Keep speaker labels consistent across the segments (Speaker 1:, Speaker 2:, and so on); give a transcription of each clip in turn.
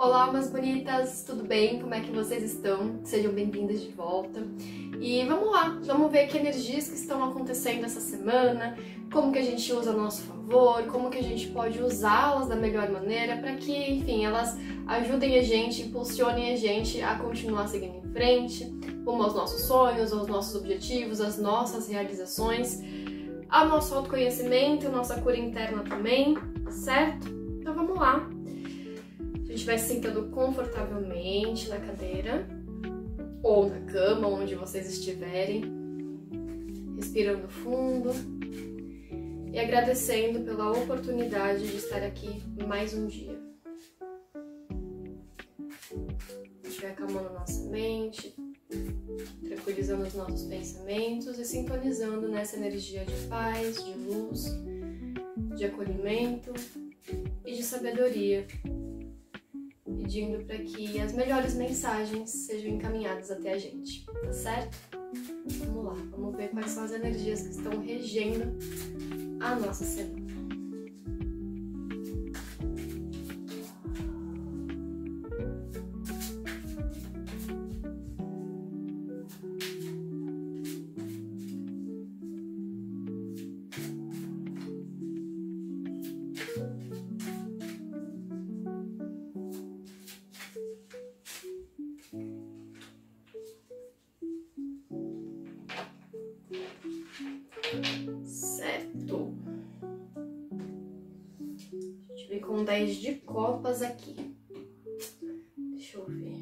Speaker 1: Olá, almas bonitas, tudo bem? Como é que vocês estão? Sejam bem-vindas de volta. E vamos lá, vamos ver que energias que estão acontecendo essa semana, como que a gente usa a nosso favor, como que a gente pode usá-las da melhor maneira para que, enfim, elas ajudem a gente, impulsionem a gente a continuar seguindo em frente, rumo aos nossos sonhos, aos nossos objetivos, às nossas realizações, ao nosso autoconhecimento, nossa cura interna também, certo? Então vamos lá. A gente vai se sentando confortavelmente na cadeira ou na cama, onde vocês estiverem, respirando fundo e agradecendo pela oportunidade de estar aqui mais um dia. A gente vai acalmando nossa mente, tranquilizando os nossos pensamentos e sintonizando nessa energia de paz, de luz, de acolhimento e de sabedoria, pedindo para que as melhores mensagens sejam encaminhadas até a gente, tá certo? Vamos lá, vamos ver quais são as energias que estão regendo a nossa semana. Certo. A gente vem com 10 de copas aqui. Deixa eu ver.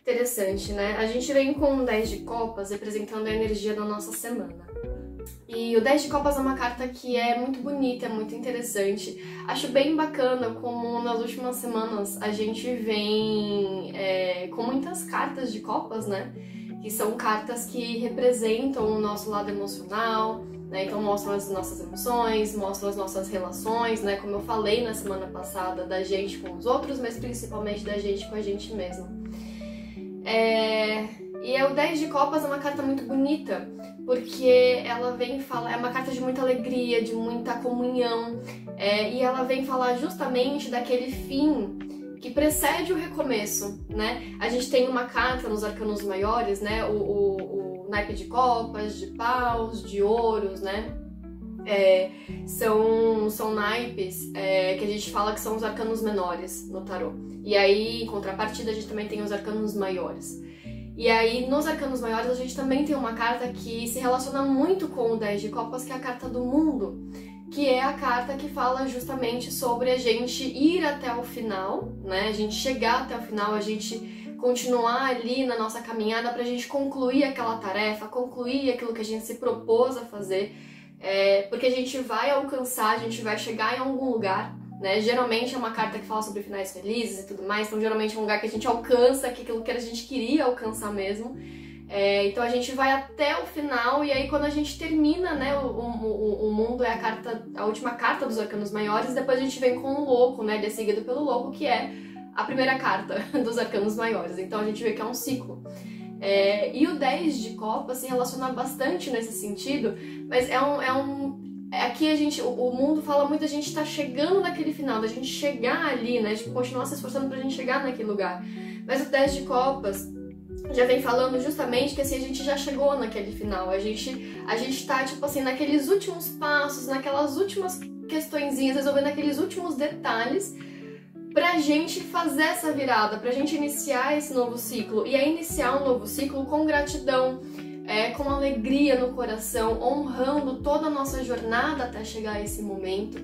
Speaker 1: Interessante, né? A gente vem com 10 de copas representando a energia da nossa semana. E o 10 de copas é uma carta que é muito bonita, é muito interessante. Acho bem bacana como nas últimas semanas a gente vem com muitas cartas de copas, né? Que são cartas que representam o nosso lado emocional, né? Então mostram as nossas emoções, mostram as nossas relações, né? Como eu falei na semana passada, da gente com os outros, mas principalmente da gente com a gente mesmo. E o 10 de copas é uma carta muito bonita, porque ela vem falar, é uma carta de muita alegria, de muita comunhão, e ela vem falar justamente daquele fim que precede o recomeço, né? A gente tem uma carta nos arcanos maiores, né? O naipe de copas, de paus, de ouros, né? São naipes que a gente fala que são os arcanos menores no tarô. E aí, em contrapartida, a gente também tem os arcanos maiores. E aí, nos arcanos maiores, a gente também tem uma carta que se relaciona muito com o 10 de copas, que é a carta do mundo, que é a carta que fala justamente sobre a gente ir até o final, né? A gente chegar até o final, a gente continuar ali na nossa caminhada pra gente concluir aquela tarefa, concluir aquilo que a gente se propôs a fazer, porque a gente vai alcançar, a gente vai chegar em algum lugar, né? Geralmente é uma carta que fala sobre finais felizes e tudo mais, então geralmente é um lugar que a gente alcança aquilo que a gente queria alcançar mesmo. Então a gente vai até o final e aí quando a gente termina, né, o mundo é a última carta dos arcanos maiores, e depois a gente vem com o louco, né, ele é seguido pelo louco, que é a primeira carta dos arcanos maiores, então a gente vê que é um ciclo. E o 10 de copas se relaciona bastante nesse sentido, mas aqui o mundo fala muito, a gente tá chegando naquele final, da gente chegar ali, né, de continuar se esforçando pra gente chegar naquele lugar. Mas o 10 de copas já vem falando justamente que assim, a gente já chegou naquele final, a gente tá, tipo assim, naqueles últimos passos, naquelas últimas questõezinhas, resolvendo aqueles últimos detalhes pra gente fazer essa virada, pra gente iniciar esse novo ciclo. E é iniciar um novo ciclo com gratidão, com alegria no coração, honrando toda a nossa jornada até chegar a esse momento,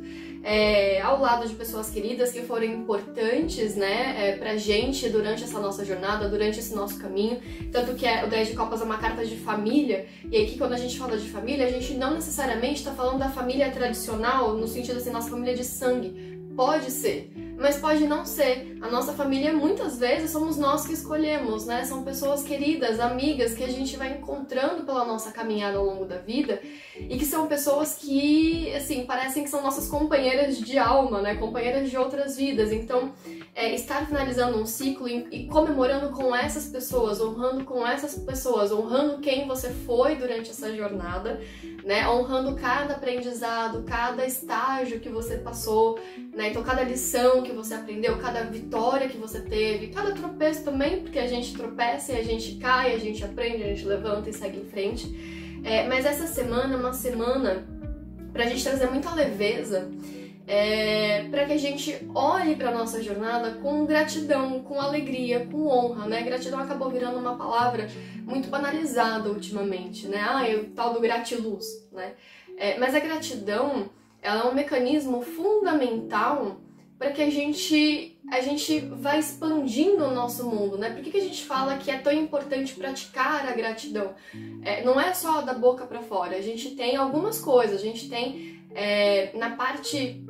Speaker 1: ao lado de pessoas queridas que foram importantes, né, pra gente durante essa nossa jornada, durante esse nosso caminho. Tanto que o 10 de copas é uma carta de família, e aqui quando a gente fala de família, a gente não necessariamente está falando da família tradicional, no sentido assim, nossa família de sangue. Pode ser, mas pode não ser. A nossa família, muitas vezes, somos nós que escolhemos, né? São pessoas queridas, amigas, que a gente vai encontrando pela nossa caminhada ao longo da vida e que são pessoas que, assim, parecem que são nossas companheiras de alma, né? Companheiras de outras vidas. Então, estar finalizando um ciclo e comemorando com essas pessoas, honrando com essas pessoas, honrando quem você foi durante essa jornada, né? Honrando cada aprendizado, cada estágio que você passou, né? Então, cada lição que você aprendeu, cada vitória que você teve, cada tropeço também, porque a gente tropeça e a gente cai, a gente aprende, a gente levanta e segue em frente. Mas essa semana é uma semana pra gente trazer muita leveza, para que a gente olhe para nossa jornada com gratidão, com alegria, com honra, né? Gratidão acabou virando uma palavra muito banalizada ultimamente, né? O tal do gratiluz, né? Mas a gratidão, ela é um mecanismo fundamental para que a gente vá expandindo o nosso mundo, né? Por que a gente fala que é tão importante praticar a gratidão? Não é só da boca para fora, a gente tem algumas coisas, a gente tem na parte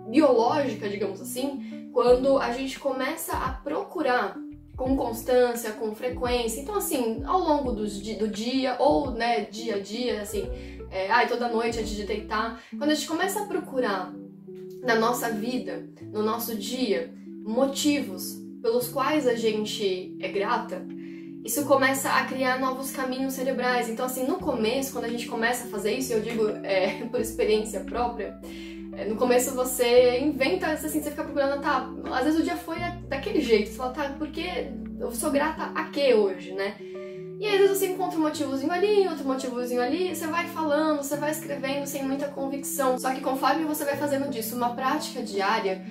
Speaker 1: biológica, digamos assim, quando a gente começa a procurar com constância, com frequência, então assim, ao longo do dia ou, né, dia a dia, assim, toda noite antes de deitar, quando a gente começa a procurar na nossa vida, no nosso dia, motivos pelos quais a gente é grata, isso começa a criar novos caminhos cerebrais. Então assim, no começo, quando a gente começa a fazer isso, eu digo por experiência própria, no começo você inventa, assim, você fica procurando, tá, às vezes o dia foi daquele jeito, você fala, tá, por que eu sou grata a quê hoje, né? E aí, às vezes você encontra um motivozinho ali, outro motivozinho ali, você vai falando, você vai escrevendo sem muita convicção. Só que conforme você vai fazendo disso uma prática diária,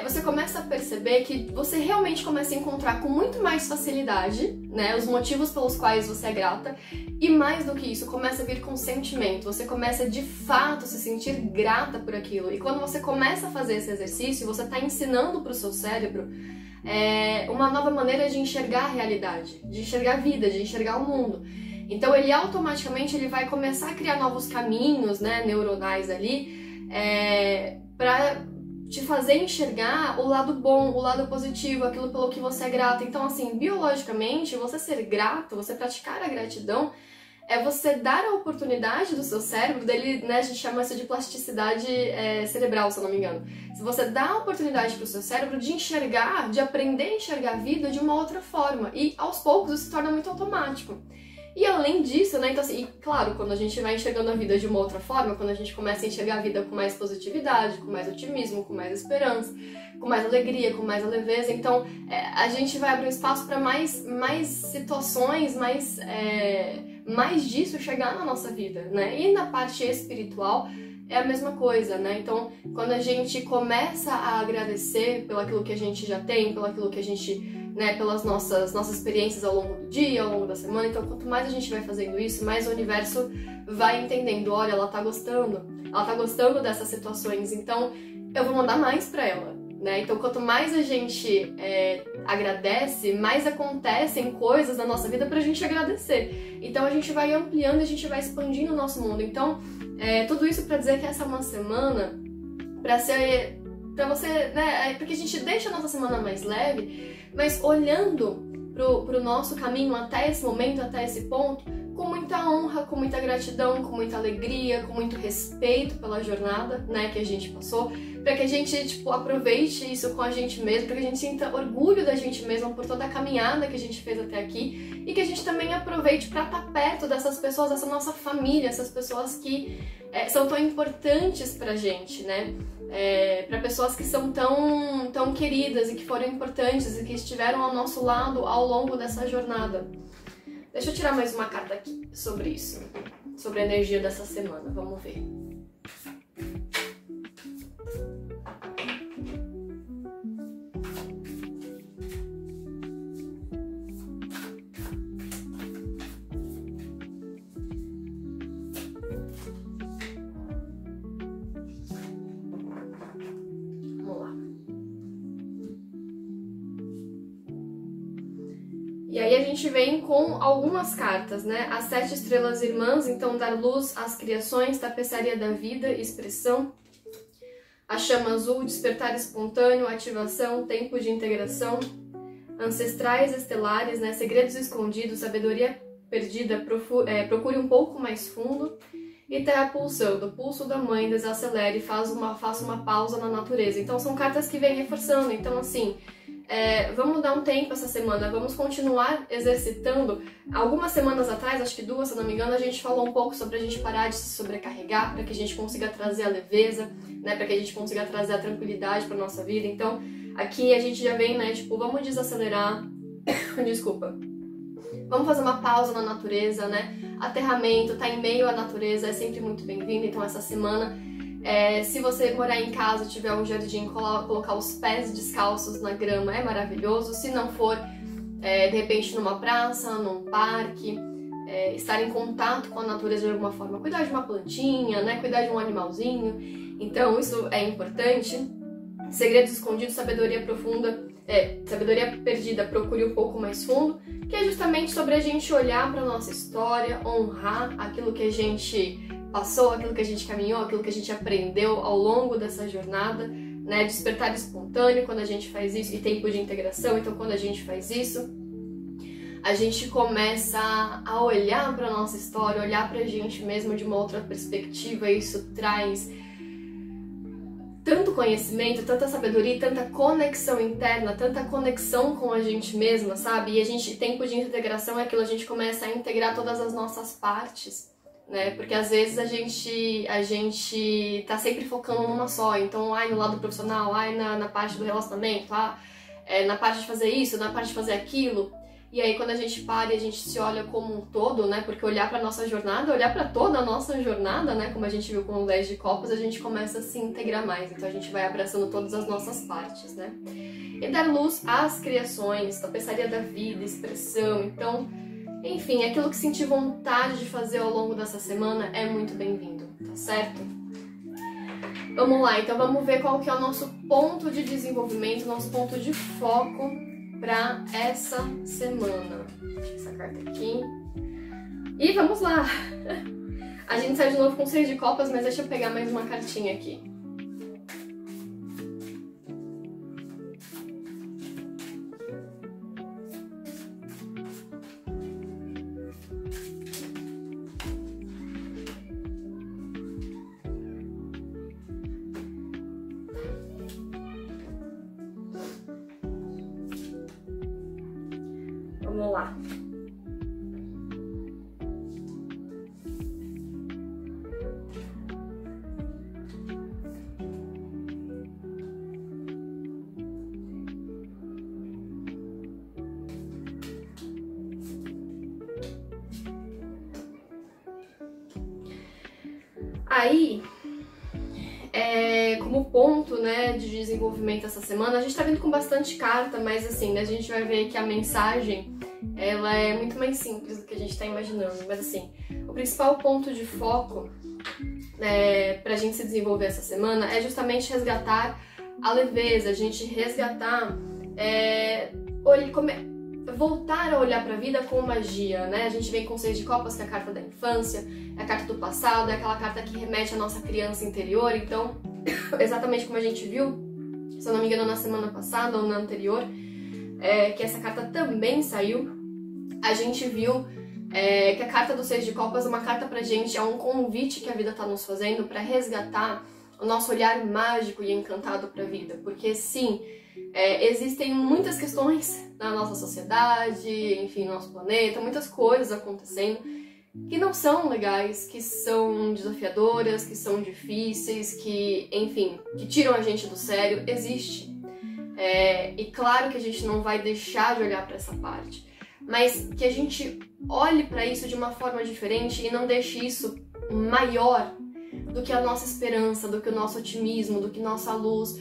Speaker 1: você começa a perceber que você realmente começa a encontrar com muito mais facilidade, né, os motivos pelos quais você é grata, e mais do que isso, começa a vir com sentimento, você começa de fato a se sentir grata por aquilo. E quando você começa a fazer esse exercício, você está ensinando para o seu cérebro uma nova maneira de enxergar a realidade, de enxergar a vida, de enxergar o mundo. Então ele automaticamente vai começar a criar novos caminhos, né, neuronais ali, para te fazer enxergar o lado bom, o lado positivo, aquilo pelo que você é grato. Então, assim, biologicamente, você ser grato, você praticar a gratidão, é você dar a oportunidade do seu cérebro, dele, né, a gente chama isso de plasticidade cerebral, se eu não me engano. Se você dá a oportunidade para o seu cérebro de enxergar, de aprender a enxergar a vida de uma outra forma, e aos poucos isso se torna muito automático. E além disso, né, então assim, e claro, quando a gente vai enxergando a vida de uma outra forma, quando a gente começa a enxergar a vida com mais positividade, com mais otimismo, com mais esperança, com mais alegria, com mais leveza, então a gente vai abrir espaço para mais situações, mais disso chegar na nossa vida, né? E na parte espiritual é a mesma coisa, né? Então, quando a gente começa a agradecer pelo aquilo que a gente já tem, pelo aquilo que a gente, né, pelas nossas experiências ao longo do dia, ao longo da semana, então quanto mais a gente vai fazendo isso, mais o universo vai entendendo, olha, ela tá gostando dessas situações, então eu vou mandar mais pra ela, né? Então quanto mais a gente agradece, mais acontecem coisas na nossa vida pra gente agradecer. Então a gente vai ampliando, a gente vai expandindo o nosso mundo. Então tudo isso pra dizer que essa é uma semana pra você, né, porque a gente deixa a nossa semana mais leve, mas olhando pro nosso caminho até esse momento, até esse ponto, com muita honra, com muita gratidão, com muita alegria, com muito respeito pela jornada, né, que a gente passou, para que a gente, tipo, aproveite isso com a gente mesmo, para que a gente sinta orgulho da gente mesmo por toda a caminhada que a gente fez até aqui, e que a gente também aproveite para estar perto dessas pessoas, dessa nossa família, essas pessoas que são tão importantes pra gente, né? Para pessoas que são tão queridas e que foram importantes e que estiveram ao nosso lado ao longo dessa jornada. Deixa eu tirar mais uma carta aqui sobre isso, sobre a energia dessa semana, vamos ver. E aí a gente vem com algumas cartas, né? As 7 estrelas irmãs, então dar luz às criações, tapeçaria da vida, expressão. a chama azul, despertar espontâneo, ativação, tempo de integração, ancestrais estelares, né, segredos escondidos, sabedoria perdida, procure um pouco mais fundo, e terra pulsando, pulso da mãe, desacelere, faça uma pausa na natureza. Então são cartas que vêm reforçando, então assim, vamos dar um tempo essa semana, vamos continuar exercitando. Algumas semanas atrás, acho que 2, se não me engano, a gente falou um pouco sobre a gente parar de se sobrecarregar, para que a gente consiga trazer a leveza, né, para que a gente consiga trazer a tranquilidade para nossa vida. Então aqui a gente já vem, né, tipo, vamos desacelerar, desculpa, vamos fazer uma pausa na natureza, né, aterramento, tá em meio à natureza, é sempre muito bem-vindo. Então essa semana, se você morar em casa, tiver um jardim, colocar os pés descalços na grama é maravilhoso. Se não for, de repente numa praça, num parque, estar em contato com a natureza de alguma forma, cuidar de uma plantinha, né, cuidar de um animalzinho, então isso é importante. Segredos escondidos, sabedoria profunda, sabedoria perdida, procure um pouco mais fundo, que é justamente sobre a gente olhar para nossa história, honrar aquilo que a gente passou, aquilo que a gente caminhou, aquilo que a gente aprendeu ao longo dessa jornada, né? Despertar espontâneo quando a gente faz isso, e tempo de integração. Então quando a gente faz isso, a gente começa a olhar para nossa história, olhar para a gente mesmo de uma outra perspectiva, e isso traz tanto conhecimento, tanta sabedoria, tanta conexão interna, tanta conexão com a gente mesma, sabe? E tempo de integração é aquilo, a gente começa a integrar todas as nossas partes, né? Porque às vezes a gente tá sempre focando numa só. Então, no lado profissional, na parte do relacionamento, na parte de fazer isso, na parte de fazer aquilo. E aí quando a gente para e a gente se olha como um todo, né? Porque olhar para nossa jornada, olhar para toda a nossa jornada, né? Como a gente viu com o 10 de copas, a gente começa a se integrar mais. Então a gente vai abraçando todas as nossas partes, né? E dar luz às criações, tapeçaria da vida, expressão. Então, enfim, aquilo que sentir vontade de fazer ao longo dessa semana é muito bem-vindo, tá certo? Vamos lá, então vamos ver qual que é o nosso ponto de desenvolvimento, nosso ponto de foco para essa semana. Essa carta aqui. E vamos lá! A gente sai de novo com 6 de copas, mas deixa eu pegar mais uma cartinha aqui. Vamos lá. Aí, como ponto, né, de desenvolvimento essa semana, a gente tá vindo com bastante carta, mas assim, a gente vai ver que a mensagem, ela é muito mais simples do que a gente tá imaginando. Mas assim, o principal ponto de foco pra gente se desenvolver essa semana é justamente resgatar a leveza, a gente resgatar, voltar a olhar para a vida com magia, né? A gente vem com 6 de copas, que é a carta da infância, é a carta do passado, é aquela carta que remete à nossa criança interior. Então, exatamente como a gente viu, se eu não me engano, na semana passada ou na anterior, que essa carta também saiu, a gente viu que a carta do 6 de copas é uma carta pra gente, é um convite que a vida tá nos fazendo para resgatar o nosso olhar mágico e encantado para a vida. Porque sim, existem muitas questões na nossa sociedade, enfim, no nosso planeta, muitas coisas acontecendo que não são legais, que são desafiadoras, que são difíceis, que, enfim, que tiram a gente do sério. Existe. E claro que a gente não vai deixar de olhar para essa parte, mas que a gente olhe para isso de uma forma diferente e não deixe isso maior do que a nossa esperança, do que o nosso otimismo, do que nossa luz,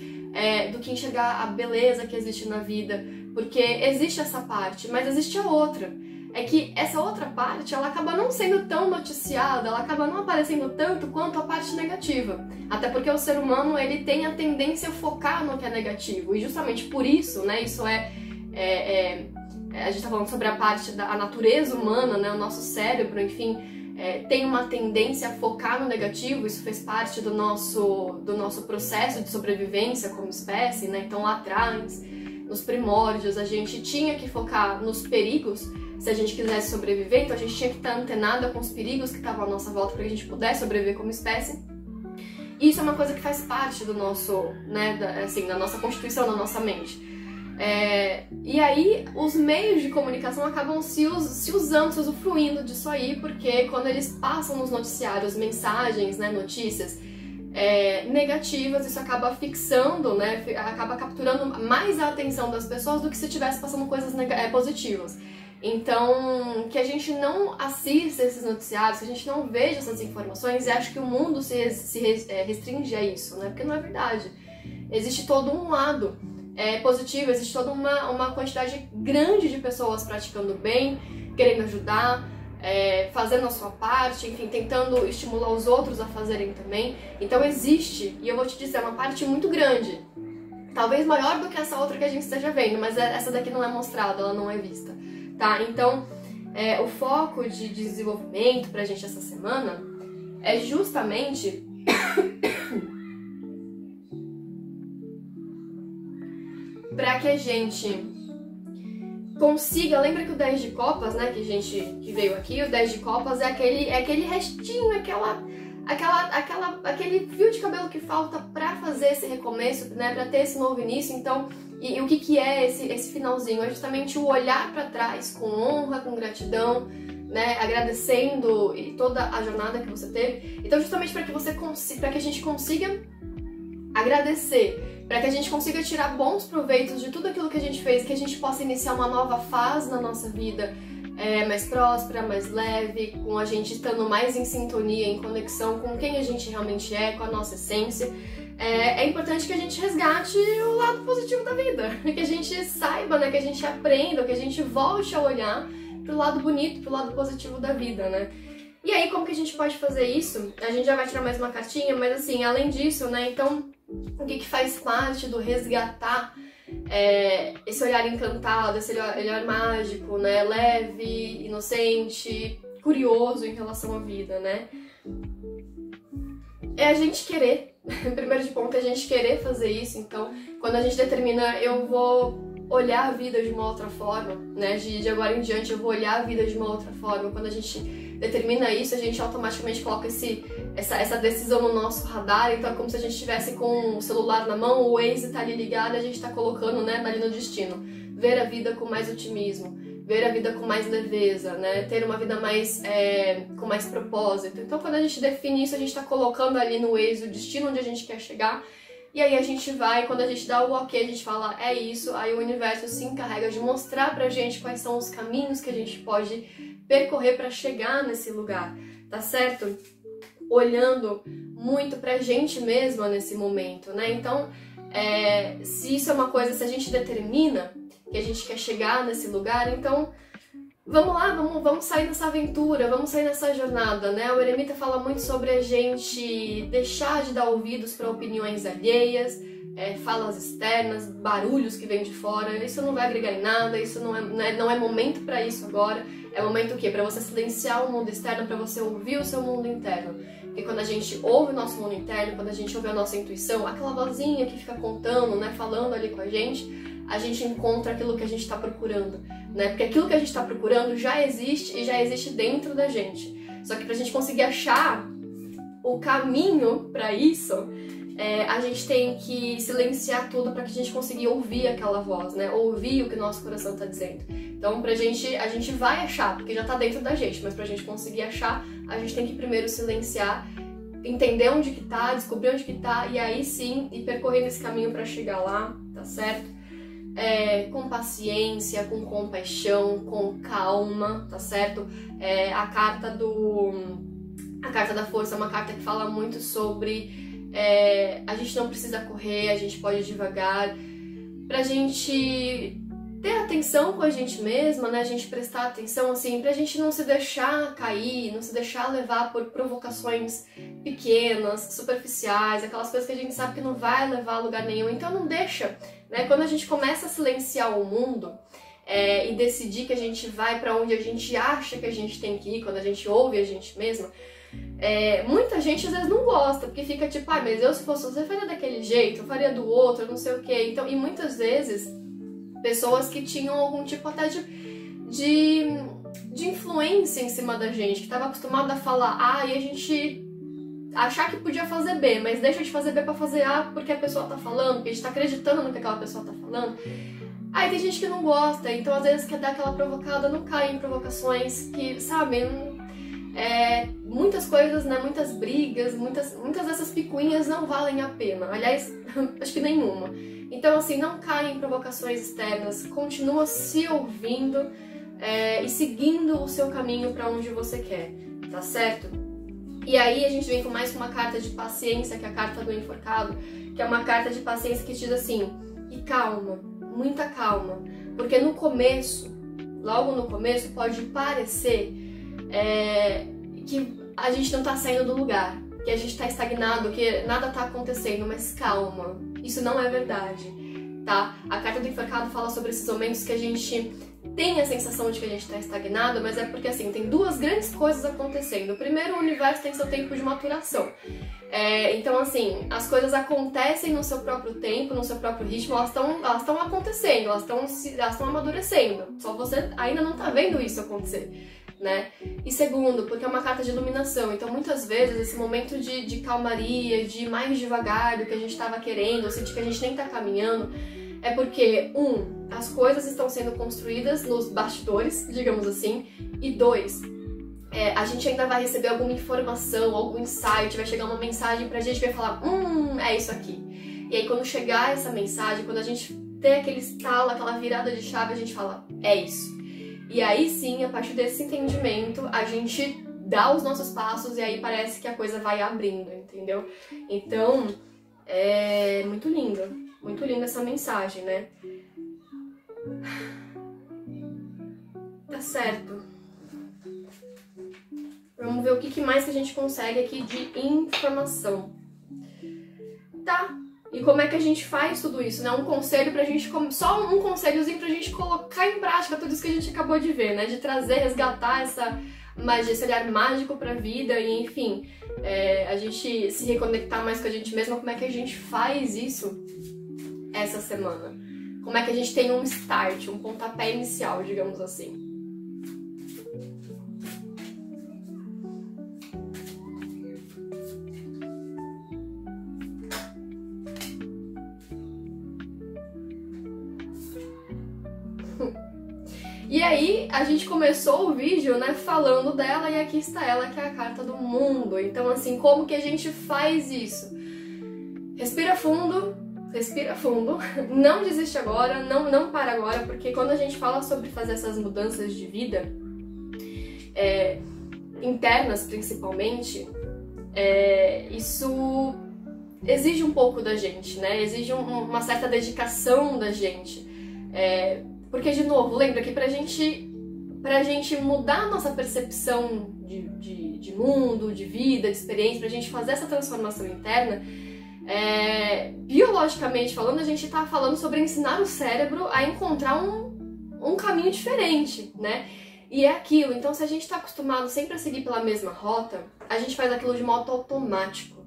Speaker 1: do que enxergar a beleza que existe na vida. Porque existe essa parte, mas existe a outra. É que essa outra parte, ela acaba não sendo tão noticiada, ela acaba não aparecendo tanto quanto a parte negativa. Até porque o ser humano, ele tem a tendência a focar no que é negativo. E justamente por isso, né, isso a gente tá falando sobre a parte da natureza humana, né, o nosso cérebro, enfim, tem uma tendência a focar no negativo. Isso fez parte do nosso processo de sobrevivência como espécie, né? Então lá atrás, nos primórdios, a gente tinha que focar nos perigos se a gente quisesse sobreviver, então a gente tinha que estar antenada com os perigos que estavam à nossa volta para que a gente pudesse sobreviver como espécie. E isso é uma coisa que faz parte do nosso, né, da nossa constituição, da nossa mente. E aí os meios de comunicação acabam se usando, se usufruindo disso aí, porque quando eles passam nos noticiários mensagens, né, notícias negativas, isso acaba fixando, né, acaba capturando mais a atenção das pessoas do que se estivesse passando coisas positivas. Então, que a gente não assista esses noticiários, que a gente não veja essas informações e ache que o mundo se restringe a isso, né? Porque não é verdade. Existe todo um lado positivo, existe toda uma quantidade grande de pessoas praticando bem, querendo ajudar, fazendo a sua parte, enfim, tentando estimular os outros a fazerem também. Então existe, e eu vou te dizer, uma parte muito grande, talvez maior do que essa outra que a gente esteja vendo, mas essa daqui não é mostrada, ela não é vista. Tá? Então, o foco de desenvolvimento pra gente essa semana é justamente para que a gente consiga, lembra que o 10 de copas, né, que veio aqui, o 10 de copas é aquele restinho, aquele fio de cabelo que falta pra fazer esse recomeço, né, pra ter esse novo início. Então, e o que é esse finalzinho? É justamente o olhar pra trás com honra, com gratidão, né, agradecendo toda a jornada que você teve. Então, justamente para que a gente consiga agradecer, para que a gente consiga tirar bons proveitos de tudo aquilo que a gente fez, que a gente possa iniciar uma nova fase na nossa vida, mais próspera, mais leve, com a gente estando mais em sintonia, em conexão com quem a gente realmente é, com a nossa essência. É importante que a gente resgate o lado positivo da vida, que a gente saiba, né, que a gente aprenda, que a gente volte a olhar pro lado bonito, pro lado positivo da vida, né? E aí, como que a gente pode fazer isso? A gente já vai tirar mais uma cartinha, mas assim, além disso, né, então, o que faz parte do resgatar esse olhar encantado, esse olhar mágico, né, leve, inocente, curioso em relação à vida, né? É a gente querer, primeiro de ponto, é a gente querer fazer isso. Então, quando a gente determina, eu vou olhar a vida de uma outra forma, né, de agora em diante eu vou olhar a vida de uma outra forma. Quando a gente determina isso, a gente automaticamente coloca essa decisão no nosso radar. Então é como se a gente estivesse com o celular na mão, o Waze tá ali ligado, a gente tá colocando, né, ali no destino. Ver a vida com mais otimismo, ver a vida com mais leveza, né, ter uma vida com mais propósito. Então quando a gente define isso, a gente tá colocando ali no Waze o destino onde a gente quer chegar. E aí a gente vai, quando a gente dá o ok, a gente fala, é isso, aí o universo se encarrega de mostrar pra gente quais são os caminhos que a gente pode percorrer para chegar nesse lugar, tá certo? Olhando muito pra gente mesma nesse momento, né? Então, se isso é uma coisa, se a gente determina que a gente quer chegar nesse lugar, então vamos lá, vamos sair dessa aventura, vamos sair dessa jornada, né? O Eremita fala muito sobre a gente deixar de dar ouvidos para opiniões alheias, falas externas, barulhos que vêm de fora. Isso não vai agregar em nada, isso não é momento para isso agora. É momento o quê? Para você silenciar o mundo externo, para você ouvir o seu mundo interno. Porque quando a gente ouve o nosso mundo interno, quando a gente ouve a nossa intuição, aquela vozinha que fica contando, né, falando ali com a gente encontra aquilo que a gente está procurando, né? Porque aquilo que a gente está procurando já existe e já existe dentro da gente. Só que pra gente conseguir achar o caminho para isso, a gente tem que silenciar tudo para que a gente consiga ouvir aquela voz, né? Ouvir o que o nosso coração tá dizendo. Então, a gente vai achar, porque já tá dentro da gente, mas pra gente conseguir achar, a gente tem que primeiro silenciar, entender onde que tá, descobrir onde que tá, e aí sim, ir percorrendo esse caminho para chegar lá, tá certo? Com paciência, com compaixão, com calma, tá certo? A carta da força é uma carta que fala muito sobre a gente não precisa correr, a gente pode ir devagar, pra gente ter atenção com a gente mesma, né? A gente prestar atenção, assim, pra gente não se deixar cair, não se deixar levar por provocações pequenas, superficiais, aquelas coisas que a gente sabe que não vai levar a lugar nenhum. Então não deixa, né? Quando a gente começa a silenciar o mundo, e decidir que a gente vai pra onde a gente acha que a gente tem que ir, quando a gente ouve a gente mesma, muita gente às vezes não gosta, porque fica tipo, mas eu se fosse você faria daquele jeito, eu faria do outro, não sei o quê. Então, e muitas vezes, pessoas que tinham algum tipo até de influência em cima da gente, que estava acostumada a falar A e a gente achar que podia fazer B, mas deixa de fazer B pra fazer A porque a pessoa tá falando, porque a gente tá acreditando no que aquela pessoa tá falando. Aí tem gente que não gosta, então às vezes quer dar aquela provocada, não cai em provocações que, sabe, muitas coisas, né, muitas brigas, muitas dessas picuinhas não valem a pena. Aliás, acho que nenhuma. Então assim, não cai em provocações externas, continua se ouvindo e seguindo o seu caminho pra onde você quer, tá certo? E aí a gente vem com mais uma carta de paciência, que é a carta do enforcado, que é uma carta de paciência que diz assim, e calma, muita calma, porque no começo, logo no começo, pode parecer que a gente não tá saindo do lugar, que a gente tá estagnado, que nada tá acontecendo, mas calma, isso não é verdade, tá? A carta do enforcado fala sobre esses momentos que a gente tem a sensação de que a gente está estagnado, mas é porque assim, tem duas grandes coisas acontecendo. Primeiro, o universo tem seu tempo de maturação. Então assim, as coisas acontecem no seu próprio tempo, no seu próprio ritmo, elas estão acontecendo, elas estão amadurecendo. Só você ainda não tá vendo isso acontecer, né? E segundo, porque é uma carta de iluminação, então muitas vezes esse momento de calmaria, de ir mais devagar do que a gente estava querendo, ou sentir que a gente nem tá caminhando, é porque, as coisas estão sendo construídas nos bastidores, digamos assim, e 2, a gente ainda vai receber alguma informação, algum insight, vai chegar uma mensagem pra gente que vai falar, é isso aqui. E aí quando chegar essa mensagem, quando a gente ter aquele estalo, aquela virada de chave, a gente fala, é isso. E aí sim, a partir desse entendimento, a gente dá os nossos passos e aí parece que a coisa vai abrindo, entendeu? Então, é muito lindo. Muito linda essa mensagem, né? Tá certo. Vamos ver o que mais que a gente consegue aqui de informação. Tá. E como é que a gente faz tudo isso, né? Um conselho pra gente... Só um conselhozinho pra gente colocar em prática tudo isso que a gente acabou de ver, né? De trazer, resgatar essa magia, esse olhar mágico pra vida e, enfim... a gente se reconectar mais com a gente mesma. Como é que a gente faz isso essa semana? Como é que a gente tem um start, um pontapé inicial, digamos assim? E aí, a gente começou o vídeo, né, falando dela, e aqui está ela, que é a carta do mundo. Então, assim, como que a gente faz isso? Respira fundo, não desiste agora, não para agora, porque quando a gente fala sobre fazer essas mudanças de vida, internas principalmente, isso exige um pouco da gente, né? Exige uma certa dedicação da gente. Porque, de novo, lembra que pra gente mudar a nossa percepção de mundo, de vida, de experiência, pra gente fazer essa transformação interna, biologicamente falando, a gente tá falando sobre ensinar o cérebro a encontrar um caminho diferente, né? E é aquilo, então se a gente tá acostumado sempre a seguir pela mesma rota, a gente faz aquilo de modo automático.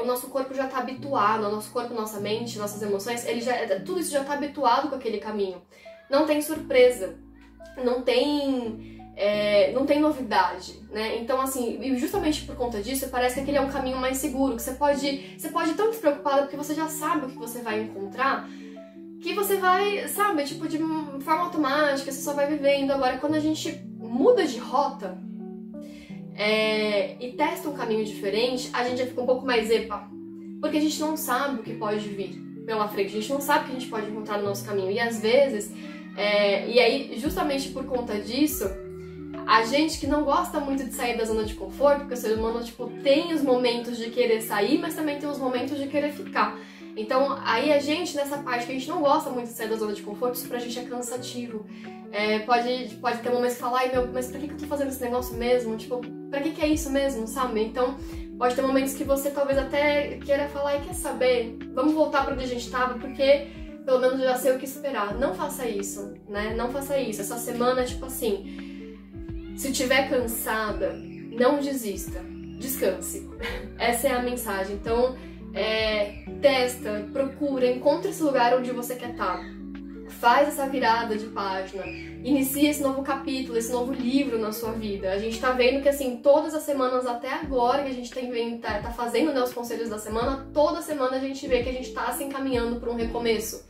Speaker 1: O nosso corpo já tá habituado, o nosso corpo, nossa mente, nossas emoções, tudo isso já tá habituado com aquele caminho. Não tem surpresa, não tem novidade, né? Então, assim, e justamente por conta disso, parece que aquele é um caminho mais seguro, que você pode ir tão despreocupado porque você já sabe o que você vai encontrar, que você vai, sabe, tipo, de forma automática, você só vai vivendo. Agora, quando a gente muda de rota, e testa um caminho diferente, a gente já fica um pouco mais porque a gente não sabe o que pode vir pela frente, a gente não sabe o que a gente pode encontrar no nosso caminho, e às vezes, e aí justamente por conta disso, a gente que não gosta muito de sair da zona de conforto, porque o ser humano, tipo, tem os momentos de querer sair, mas também tem os momentos de querer ficar. Então, aí a gente, nessa parte que a gente não gosta muito de sair da zona de conforto, isso pra gente é cansativo. Pode ter momentos que falar, mas pra que eu tô fazendo esse negócio mesmo? Tipo, pra que é isso mesmo, sabe? Então, pode ter momentos que você talvez até queira falar, e quer saber? Vamos voltar pra onde a gente tava, porque pelo menos eu já sei o que esperar. Não faça isso, né? Não faça isso. Essa semana, tipo assim, se estiver cansada, não desista. Descanse. Essa é a mensagem. Então, testa, procura, encontre esse lugar onde você quer estar. Faz essa virada de página. Inicia esse novo capítulo, esse novo livro na sua vida. A gente tá vendo que, assim, todas as semanas até agora que a gente tá fazendo, né, os conselhos da semana, toda semana a gente vê que a gente tá se encaminhando para um recomeço,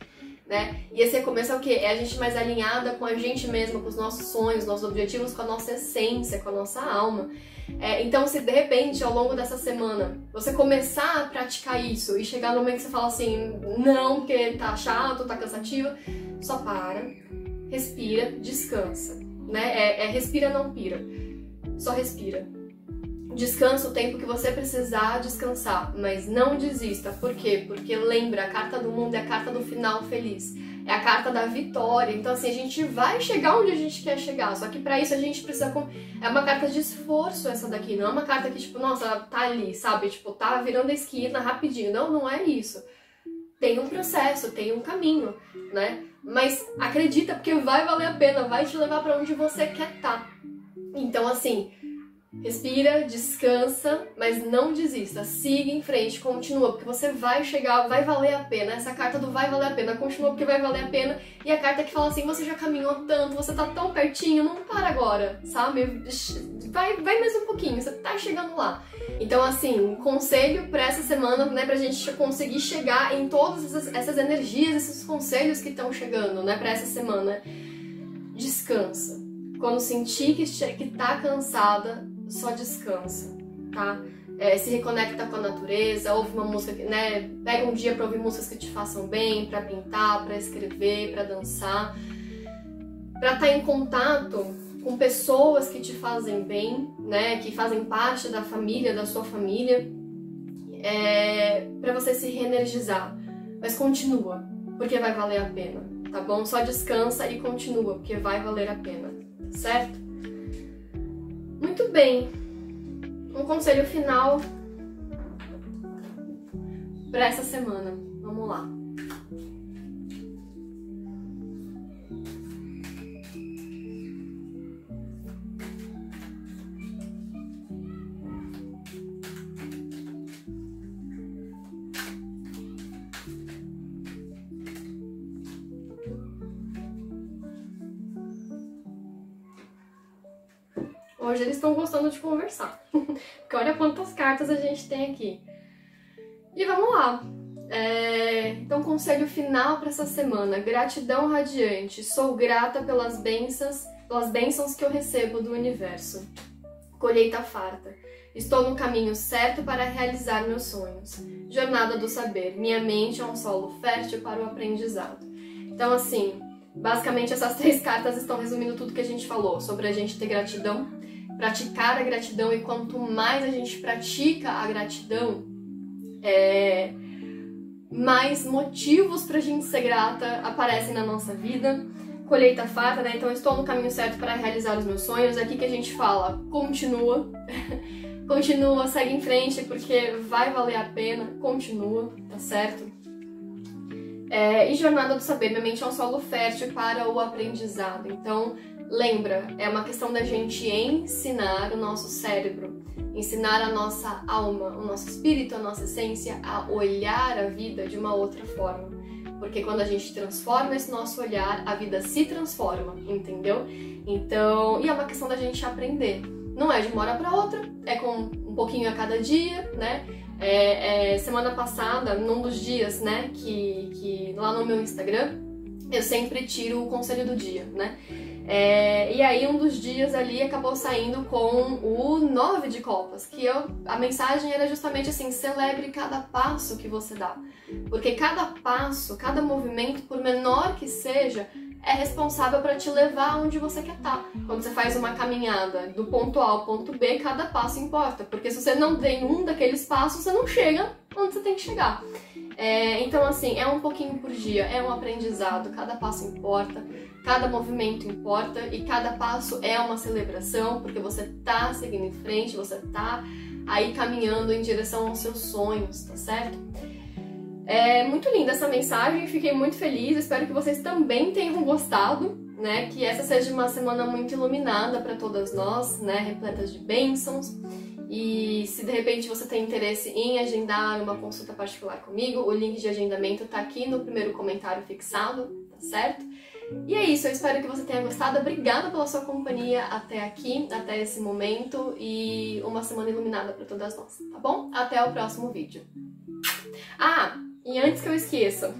Speaker 1: né? E esse recomeço é o quê? É a gente mais alinhada com a gente mesma, com os nossos sonhos, nossos objetivos, com a nossa essência, com a nossa alma. Então, se de repente, ao longo dessa semana, você começar a praticar isso e chegar no momento que você fala assim, não, porque tá chato, tá cansativo, só para, respira, descansa, né? Respira, não pira. Só respira. Descansa o tempo que você precisar descansar, mas não desista. Por quê? Porque lembra, a carta do mundo é a carta do final feliz. É a carta da vitória. Então, assim, a gente vai chegar onde a gente quer chegar. Só que pra isso a gente precisa... É uma carta de esforço essa daqui. Não é uma carta que, tipo, nossa, ela tá ali, sabe? Tipo, tá virando a esquina rapidinho. Não, não é isso. Tem um processo, tem um caminho, né? Mas acredita, porque vai valer a pena. Vai te levar pra onde você quer estar. Então, assim... Respira, descansa, mas não desista. Siga em frente, continua, porque você vai chegar, vai valer a pena. Essa carta do vai valer a pena, continua porque vai valer a pena. E a carta que fala assim, você já caminhou tanto, você tá tão pertinho, não para agora, sabe? Vai mais um pouquinho, você tá chegando lá. Então, assim, um conselho pra essa semana, né, pra gente conseguir chegar em todas essas energias, esses conselhos que estão chegando, né, pra essa semana. Descansa. Quando sentir que tá cansada, só descansa, tá? Se reconecta com a natureza, ouve uma música, né? Pega um dia pra ouvir músicas que te façam bem, pra pintar, pra escrever, pra dançar, pra estar em contato com pessoas que te fazem bem, né? Que fazem parte da família, da sua família, pra você se reenergizar. Mas continua, porque vai valer a pena, tá bom? Só descansa e continua, porque vai valer a pena, tá certo? Muito bem, um conselho final para essa semana. Vamos lá. Hoje eles estão gostando de conversar, porque olha quantas cartas a gente tem aqui. E vamos lá. Então, conselho final para essa semana. Gratidão radiante. Sou grata pelas bênçãos que eu recebo do universo. Colheita farta. Estou no caminho certo para realizar meus sonhos. Jornada do saber. Minha mente é um solo fértil para o aprendizado. Então, assim, basicamente essas 3 cartas estão resumindo tudo que a gente falou sobre a gente ter gratidão, praticar a gratidão, e quanto mais a gente pratica a gratidão, mais motivos pra gente ser grata aparecem na nossa vida. Colheita farta, né? Então, estou no caminho certo para realizar os meus sonhos. Aqui que a gente fala, continua. Continua, segue em frente, porque vai valer a pena. Continua, tá certo? E jornada do saber. Minha mente é um solo fértil para o aprendizado. Então, lembra, é uma questão da gente ensinar o nosso cérebro, ensinar a nossa alma, o nosso espírito, a nossa essência a olhar a vida de uma outra forma. Porque quando a gente transforma esse nosso olhar, a vida se transforma, entendeu? Então, e é uma questão da gente aprender. Não é de uma hora para outra, é com um pouquinho a cada dia, né? Semana passada, num dos dias, né, que lá no meu Instagram, eu sempre tiro o conselho do dia, né? E aí um dos dias ali acabou saindo com o 9 de copas, que a mensagem era justamente assim, celebre cada passo que você dá. Porque cada passo, cada movimento, por menor que seja, é responsável para te levar onde você quer estar. Quando você faz uma caminhada do ponto A ao ponto B, cada passo importa. Porque se você não tem um daqueles passos, você não chega onde você tem que chegar. Então, assim, é um pouquinho por dia, é um aprendizado, cada passo importa, cada movimento importa e cada passo é uma celebração, porque você tá seguindo em frente, você tá aí caminhando em direção aos seus sonhos, tá certo? É muito linda essa mensagem, fiquei muito feliz, espero que vocês também tenham gostado, né? Que essa seja uma semana muito iluminada para todas nós, né? Repletas de bênçãos. E se de repente você tem interesse em agendar uma consulta particular comigo, o link de agendamento tá aqui no primeiro comentário fixado, tá certo? E é isso, eu espero que você tenha gostado. Obrigada pela sua companhia até aqui, até esse momento, e uma semana iluminada para todas nós, tá bom? Até o próximo vídeo. Ah, e antes que eu esqueça,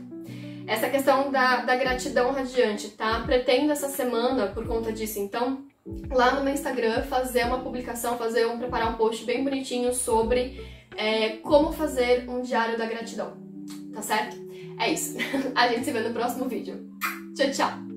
Speaker 1: essa questão da gratidão radiante, tá? Pretendo essa semana, por conta disso, então, lá no meu Instagram, fazer uma publicação, preparar um post bem bonitinho sobre como fazer um diário da gratidão, tá certo? É isso. A gente se vê no próximo vídeo. Tchau, tchau!